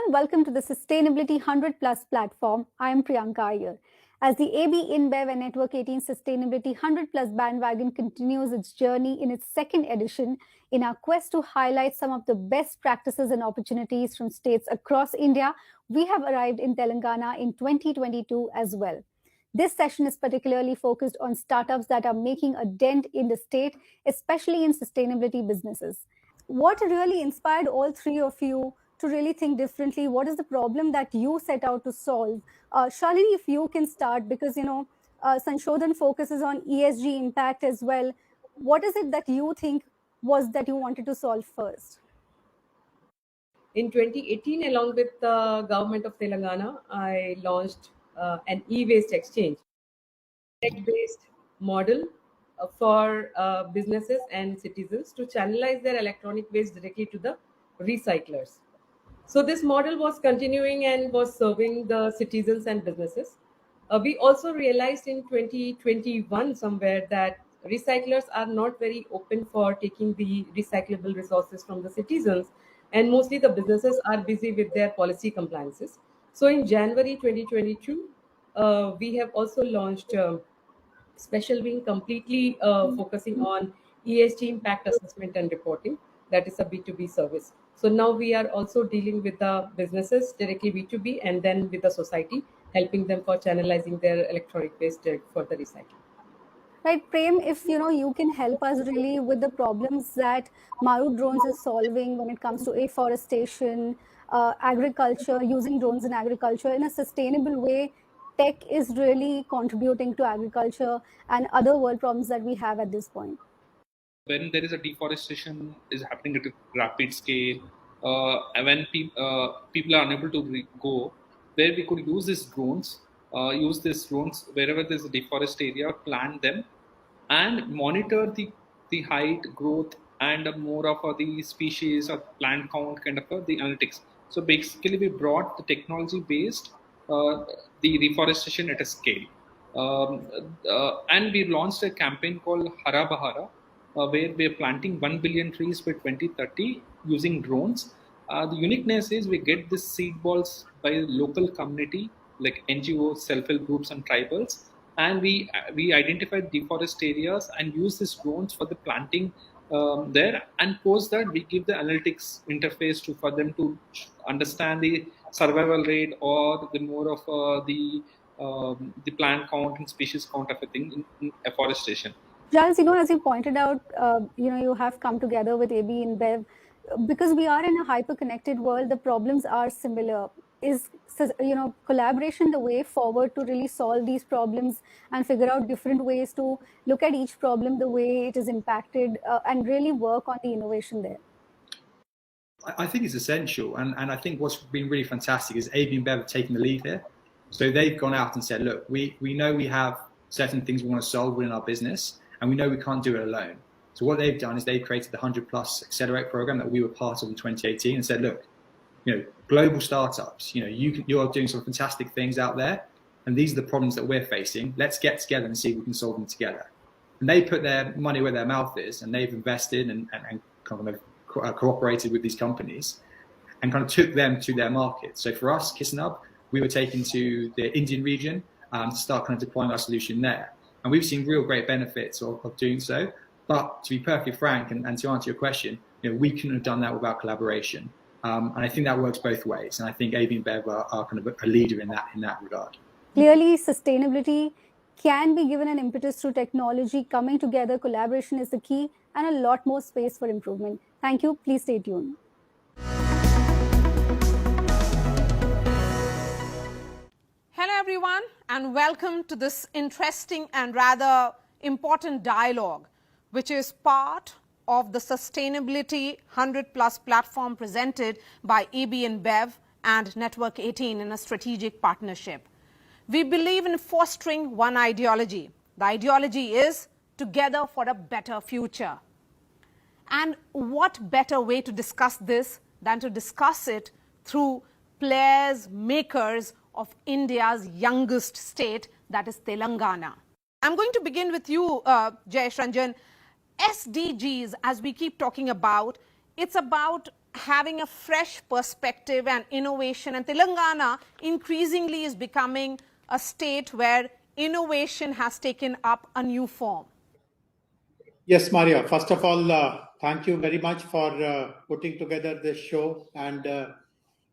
welcome to the Sustainability 100 Plus platform. I am Priyanka Iyer. As the AB InBev and Network 18 Sustainability 100 Plus bandwagon continues its journey in its second edition, in our quest to highlight some of the best practices and opportunities from states across India, we have arrived in Telangana in 2022 as well. This session is particularly focused on startups that are making a dent in the state, especially in sustainability businesses. What really inspired all three of you to really think differently? What is the problem that you set out to solve? Shalini, if you can start, because Sanshodhan focuses on ESG impact as well. What is it that you think was that you wanted to solve first? In 2018, along with the government of Telangana, I launched an e-waste exchange, tech-based model for businesses and citizens to channelize their electronic waste directly to the recyclers. So this model was continuing and was serving the citizens and businesses. We also realized in 2021 somewhere that recyclers are not very open for taking the recyclable resources from the citizens, and mostly the businesses are busy with their policy compliances. So in January 2022, we have also launched special wing completely focusing on ESG impact assessment and reporting. That is a B2B service. So now we are also dealing with the businesses directly B2B, and then with the society, helping them for channelizing their electronic waste for the recycling. Right, Prem, if you can help us really with the problems that Maru Drones is solving when it comes to afforestation, agriculture, using drones in agriculture in a sustainable way. Tech is really contributing to agriculture and other world problems that we have at this point. When there is a deforestation is happening at a rapid scale, when people are unable to go, where we could use these drones, wherever there's a deforested area, plant them and monitor the height, growth, and more of the species or plant count kind of the analytics. So basically, we brought the technology based the reforestation at a scale, and we launched a campaign called Hara Bahara, where we are planting 1 billion trees by 2030 using drones. The uniqueness is we get these seed balls by local community like NGOs, self-help groups, and tribals, and we identify deforested areas and use these drones for the planting there. And post that, we give the analytics interface for them to understand the survival rate or the more of the plant count and species count of a thing in afforestation. Giles, as you pointed out, you have come together with AB InBev. Because we are in a hyper-connected world, the problems are similar. Is collaboration the way forward to really solve these problems and figure out different ways to look at each problem, the way it is impacted, and really work on the innovation there? I think it's essential, and I think what's been really fantastic is AB InBev have taken the lead here. So they've gone out and said, look, we know we have certain things we want to solve within our business, and we know we can't do it alone. So what they've done is they've created the 100 Plus Accelerate program that we were part of in 2018 and said, look, global startups, you are doing some fantastic things out there, and these are the problems that we're facing. Let's get together and see if we can solve them together. And they put their money where their mouth is, and they've invested and kind of cooperated with these companies and kind of took them to their market. So for us, Kissenhub, we were taken to the Indian region to start kind of deploying our solution there. And we've seen real great benefits of doing so. But to be perfectly frank, and to answer your question, we couldn't have done that without collaboration. And I think that works both ways. And I think AB InBev are kind of a leader in that regard. Clearly, sustainability can be given an impetus through technology. Coming together, collaboration is the key, and a lot more space for improvement. Thank you. Please stay tuned. Hello, everyone, and welcome to this interesting and rather important dialogue, which is part of the Sustainability 100 Plus platform presented by AB InBev and Network 18 in a strategic partnership. We believe in fostering one ideology. The ideology is together for a better future. And what better way to discuss this than to discuss it through players, makers of India's youngest state, that is Telangana. I'm going to begin with you, Jayesh Ranjan. SDGs, as we keep talking about, it's about having a fresh perspective and innovation, and Telangana increasingly is becoming a state where innovation has taken up a new form. Yes, Maria. First of all, thank you very much for putting together this show and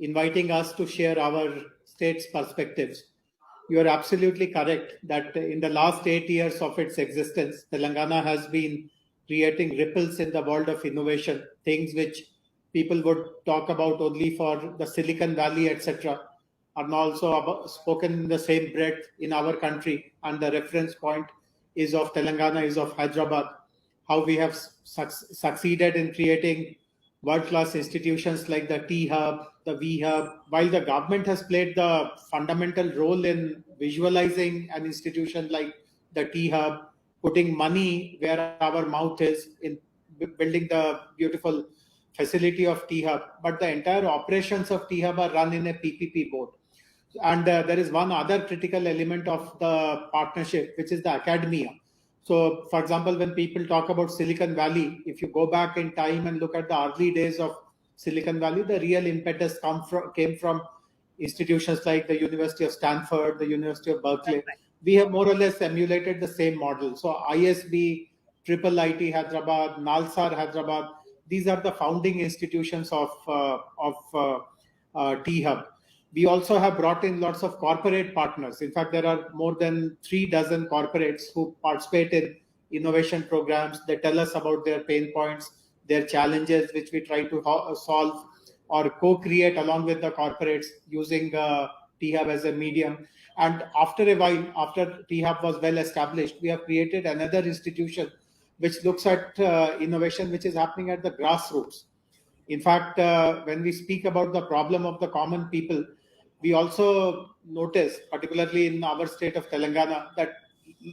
inviting us to share our state's perspectives. You are absolutely correct that in the last 8 years of its existence, Telangana has been creating ripples in the world of innovation, things which people would talk about only for the Silicon Valley, etc., are now also spoken in the same breath in our country. And the reference point is of Telangana, is of Hyderabad, how we have succeeded in creating world-class institutions like the T-Hub, the V-Hub, while the government has played the fundamental role in visualizing an institution like the T-Hub, putting money where our mouth is, in building the beautiful facility of T-Hub. But the entire operations of T-Hub are run in a PPP mode. And there is one other critical element of the partnership, which is the academia. So, for example, when people talk about Silicon Valley, if you go back in time and look at the early days of Silicon Valley, the real impetus came from institutions like the University of Stanford, the University of Berkeley. We have more or less emulated the same model. So, ISB, Triple IT Hyderabad, Nalsar Hyderabad, these are the founding institutions of T-Hub. We also have brought in lots of corporate partners. In fact, there are more than 3 dozen corporates who participate in innovation programs. They tell us about their pain points, their challenges, which we try to solve or co-create along with the corporates using T-Hub as a medium. And after a while, after T-Hub was well established, we have created another institution which looks at innovation which is happening at the grassroots. In fact, when we speak about the problem of the common people, we also notice, particularly in our state of Telangana, that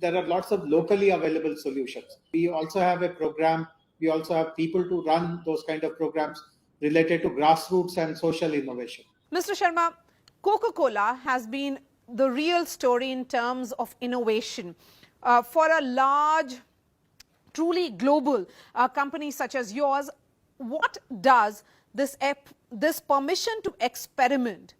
there are lots of locally available solutions. We also have a program, we also have people to run those kind of programs related to grassroots and social innovation. Mr. Sharma, Coca-Cola has been the real story in terms of innovation. For a large, truly global company such as yours, what does this permission to experiment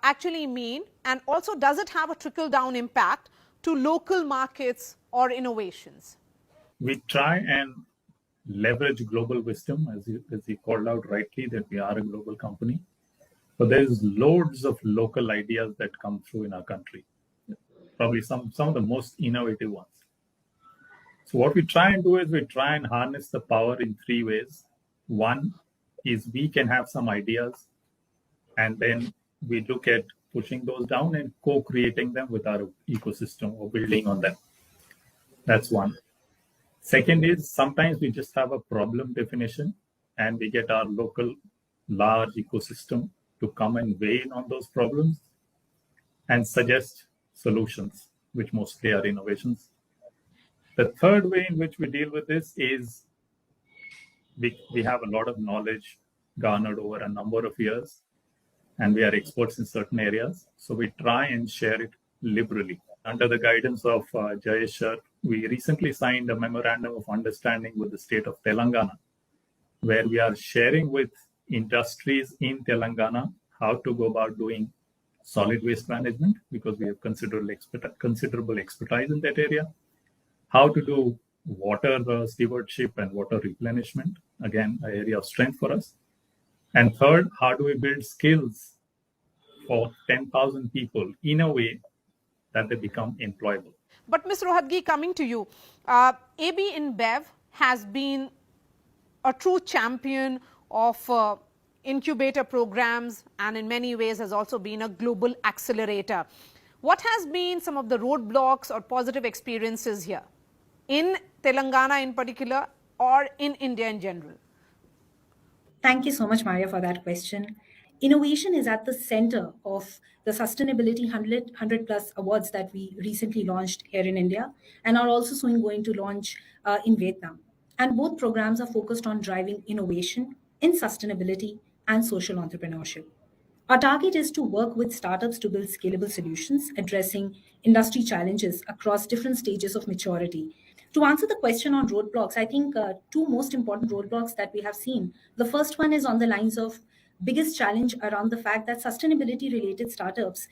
actually mean, and also does it have a trickle-down impact to local markets or innovations? We try and leverage global wisdom, as you called out rightly, that we are a global company. But there's loads of local ideas that come through in our country, probably some of the most innovative ones. So what we try and do is we try and harness the power in 3 ways. One is we can have some ideas, and then we look at pushing those down and co-creating them with our ecosystem or building on them. That's one. Second is sometimes we just have a problem definition and we get our local large ecosystem to come and weigh in on those problems and suggest solutions, which mostly are innovations. The third way in which we deal with this is we have a lot of knowledge garnered over a number of years, and we are experts in certain areas. So we try and share it liberally. Under the guidance of Jayesh, we recently signed a memorandum of understanding with the state of Telangana, where we are sharing with industries in Telangana how to go about doing solid waste management, because we have considerable expertise in that area, how to do water stewardship and water replenishment, again, an area of strength for us. And third, how do we build skills for 10,000 people in a way that they become employable. But Ms. Rohatgi, coming to you, AB InBev has been a true champion of incubator programs, and in many ways has also been a global accelerator. What has been some of the roadblocks or positive experiences here, in Telangana in particular, or in India in general? Thank you so much, Maria, for that question. Innovation is at the center of the Sustainability 100 Plus Awards that we recently launched here in India, and are also soon going to launch in Vietnam. And both programs are focused on driving innovation in sustainability and social entrepreneurship. Our target is to work with startups to build scalable solutions addressing industry challenges across different stages of maturity, To answer the question on roadblocks, I think two most important roadblocks that we have seen. The first one is on the lines of biggest challenge around the fact that sustainability related startups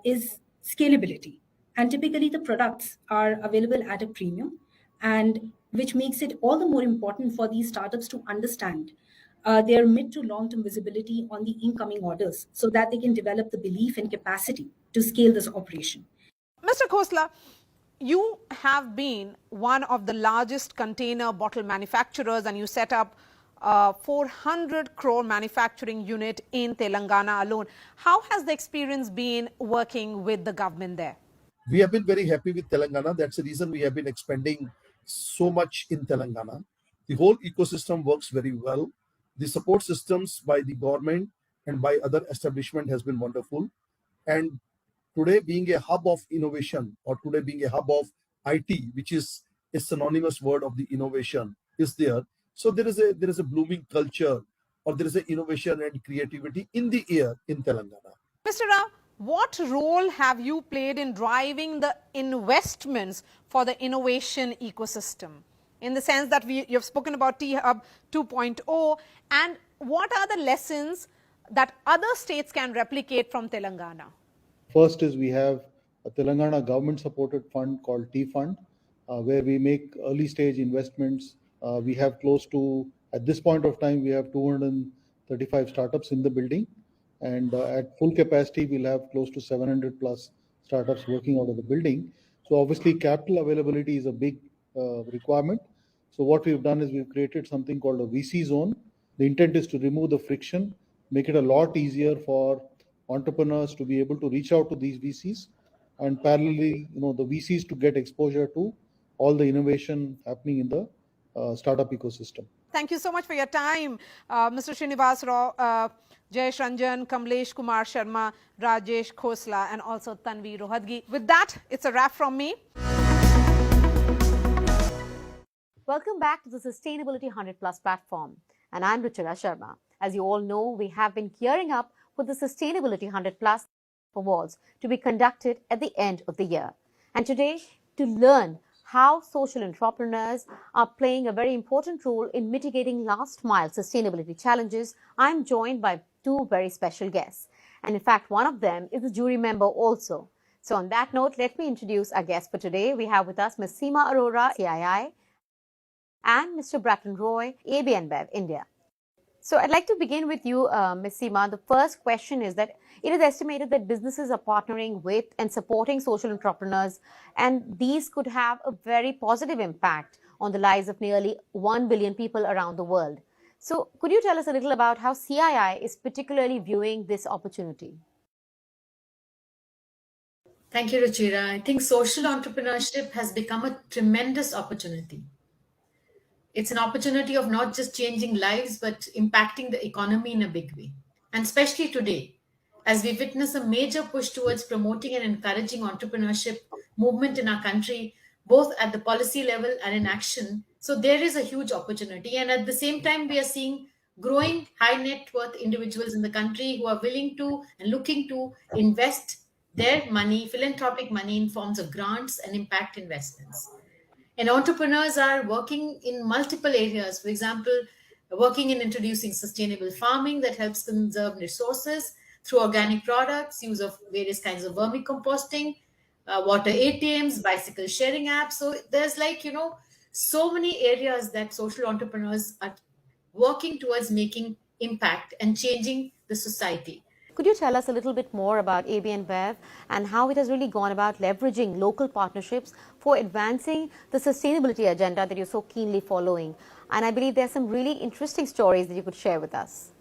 is scalability. And typically the products are available at a premium, and which makes it all the more important for these startups to understand their mid to long-term visibility on the incoming orders so that they can develop the belief and capacity to scale this operation. Mr. Khosla, you have been one of the largest container bottle manufacturers, and you set up a 400 crore manufacturing unit in Telangana alone. How has the experience been working with the government there? We have been very happy with Telangana. That's the reason we have been expanding so much in Telangana. The whole ecosystem works very well. The support systems by the government and by other establishment has been wonderful. And today being a hub of innovation, or today being a hub of IT, which is a synonymous word of the innovation, is there. So there is a blooming culture, or there is an innovation and creativity in the air in Telangana. Mr. Rao, what role have you played in driving the investments for the innovation ecosystem? In the sense that you've spoken about T-Hub 2.0, and what are the lessons that other states can replicate from Telangana? First is we have a Telangana government supported fund called T-Fund, where we make early stage investments. We have close to, at this point of time, we have 235 startups in the building. And at full capacity, we'll have close to 700 plus startups working out of the building. So obviously capital availability is a big requirement. So what we've done is we've created something called a VC zone. The intent is to remove the friction, make it a lot easier for entrepreneurs to be able to reach out to these VCs, and parallelly, the VCs to get exposure to all the innovation happening in the startup ecosystem. Thank you so much for your time, Mr. Srinivas Rao, Jayesh Ranjan, Kamlesh Kumar Sharma, Rajesh Khosla, and also Tanvi Rohadgi. With that, it's a wrap from me. Welcome back to the Sustainability 100 Plus platform, and I'm Ruchira Sharma. As you all know, we have been gearing up for the Sustainability 100 Plus Awards to be conducted at the end of the year. And today, to learn how social entrepreneurs are playing a very important role in mitigating last mile sustainability challenges, I'm joined by two very special guests. And in fact, one of them is a jury member also. So on that note, let me introduce our guests for today. We have with us Ms. Seema Arora, CII, and Mr. Bratton Roy, AB InBev India. So I'd like to begin with you, Ms. Seema. The first question is that it is estimated that businesses are partnering with and supporting social entrepreneurs, and these could have a very positive impact on the lives of nearly 1 billion people around the world. So could you tell us a little about how CII is particularly viewing this opportunity? Thank you, Ruchira. I think social entrepreneurship has become a tremendous opportunity. It's an opportunity of not just changing lives, but impacting the economy in a big way. And especially today, as we witness a major push towards promoting and encouraging entrepreneurship movement in our country, both at the policy level and in action. So there is a huge opportunity. And at the same time, we are seeing growing high net worth individuals in the country who are willing to and looking to invest their money, philanthropic money, in forms of grants and impact investments. And entrepreneurs are working in multiple areas. For example, working in introducing sustainable farming that helps conserve resources through organic products, use of various kinds of vermicomposting, water ATMs, bicycle sharing apps. So there's so many areas that social entrepreneurs are working towards making impact and changing the society. Could you tell us a little bit more about AB InBev and how it has really gone about leveraging local partnerships for advancing the sustainability agenda that you're so keenly following? And I believe there's some really interesting stories that you could share with us.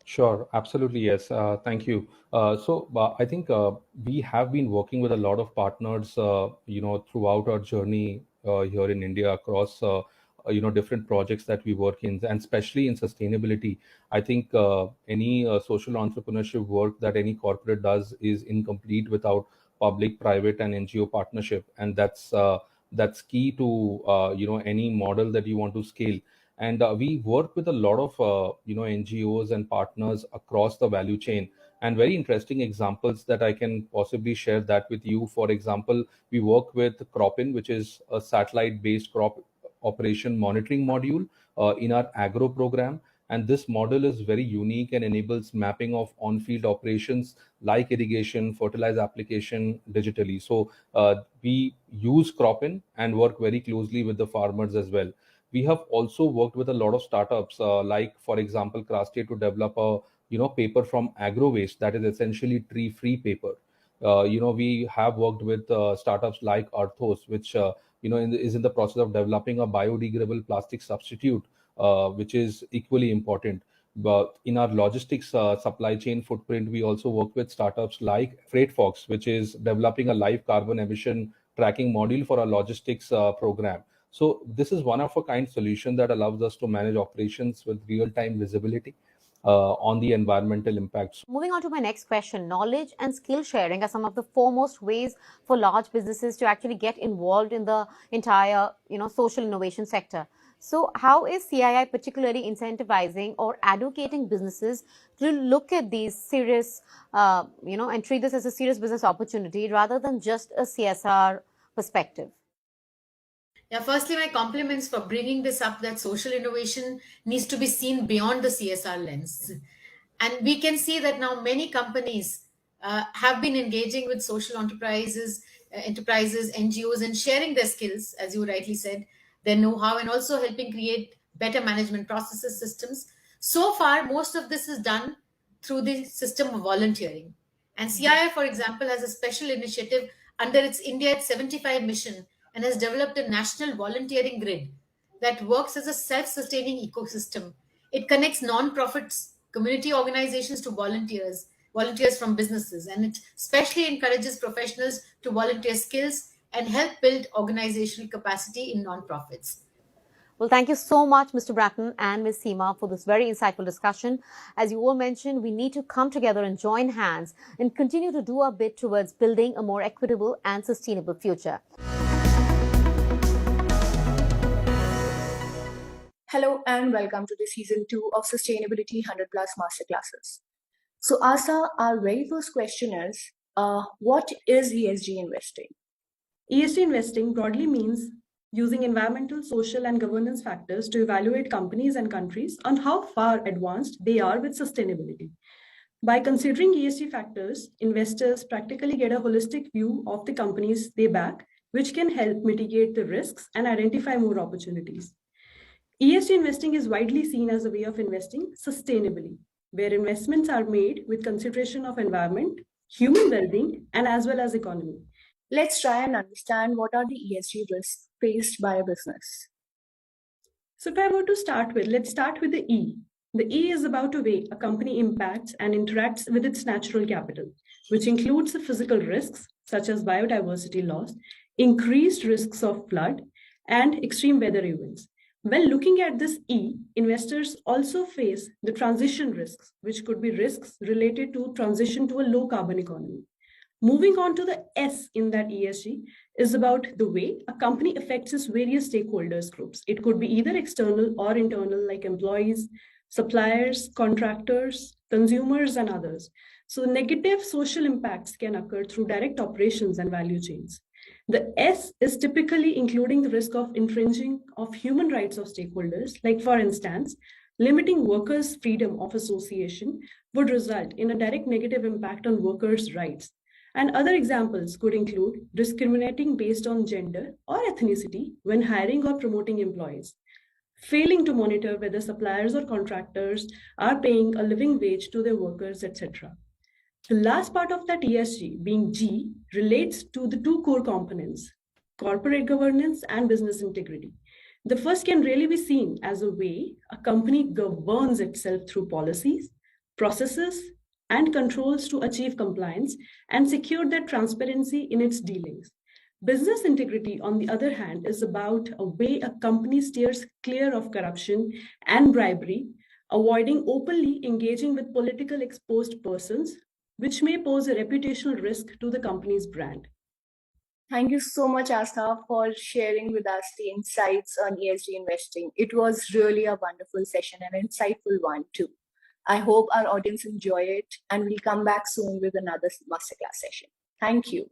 Sure, absolutely, yes. Thank you. I think we have been working with a lot of partners, throughout our journey here in India across different projects that we work in, and especially in sustainability. I think any social entrepreneurship work that any corporate does is incomplete without public, private, and NGO partnership, and that's key to any model that you want to scale. And we work with a lot of NGOs and partners across the value chain, and very interesting examples that I can possibly share that with you. For example, we work with Cropin, which is a satellite-based crop operation monitoring module in our agro program. And this model is very unique and enables mapping of on-field operations like irrigation, fertilizer application digitally. So we use Cropin and work very closely with the farmers as well. We have also worked with a lot of startups, like, for example, Craftstate, to develop a paper from agro waste that is essentially tree-free paper. We have worked with startups like Arthos, which is in the process of developing a biodegradable plastic substitute, which is equally important. But in our logistics supply chain footprint, we also work with startups like FreightFox, which is developing a live carbon emission tracking module for our logistics program. So this is one of a kind solution that allows us to manage operations with real-time visibility on the environmental impacts. Moving on to my next question, knowledge and skill sharing are some of the foremost ways for large businesses to actually get involved in the entire, social innovation sector. So how is CII particularly incentivizing or advocating businesses to look at these serious, and treat this as a serious business opportunity rather than just a CSR perspective? Yeah, firstly, my compliments for bringing this up, that social innovation needs to be seen beyond the CSR lens. And we can see that now many companies have been engaging with social enterprises, NGOs, and sharing their skills, as you rightly said, their know-how, and also helping create better management processes, systems. So far, most of this is done through the system of volunteering. And CII, for example, has a special initiative under its India at 75 mission, and has developed a national volunteering grid that works as a self-sustaining ecosystem. It connects non-profits, community organizations to volunteers from businesses, and it especially encourages professionals to volunteer skills and help build organizational capacity in non-profits. Well, thank you so much, Mr. Bratton and Ms. Seema, for this very insightful discussion. As you all mentioned, we need to come together and join hands and continue to do our bit towards building a more equitable and sustainable future. Hello and welcome to the season 2 of Sustainability 100 Plus Masterclasses. So Asa, our very first question is, what is ESG investing? ESG investing broadly means using environmental, social, and governance factors to evaluate companies and countries on how far advanced they are with sustainability. By considering ESG factors, investors practically get a holistic view of the companies they back, which can help mitigate the risks and identify more opportunities. ESG investing is widely seen as a way of investing sustainably, where investments are made with consideration of environment, human well-being, and as well as economy. Let's try and understand what are the ESG risks faced by a business. So if I were to start with, let's start with the E. The E is about the way a company impacts and interacts with its natural capital, which includes the physical risks such as biodiversity loss, increased risks of flood, and extreme weather events. When looking at this E, investors also face the transition risks, which could be risks related to transition to a low carbon economy. Moving on to the S in that ESG is about the way a company affects its various stakeholders groups. It could be either external or internal, like employees, suppliers, contractors, consumers, and others. So negative social impacts can occur through direct operations and value chains. The S is typically including the risk of infringing of human rights of stakeholders, like for instance, limiting workers' freedom of association would result in a direct negative impact on workers' rights. And other examples could include discriminating based on gender or ethnicity when hiring or promoting employees, failing to monitor whether suppliers or contractors are paying a living wage to their workers, etc. The last part of that ESG, being G, relates to the two core components, corporate governance and business integrity. The first can really be seen as a way a company governs itself through policies, processes, and controls to achieve compliance and secure that transparency in its dealings. Business integrity, on the other hand, is about a way a company steers clear of corruption and bribery, avoiding openly engaging with politically exposed persons, which may pose a reputational risk to the company's brand. Thank you so much, Asta, for sharing with us the insights on ESG investing. It was really a wonderful session and an insightful one too. I hope our audience enjoy it, and we'll come back soon with another masterclass session. Thank you.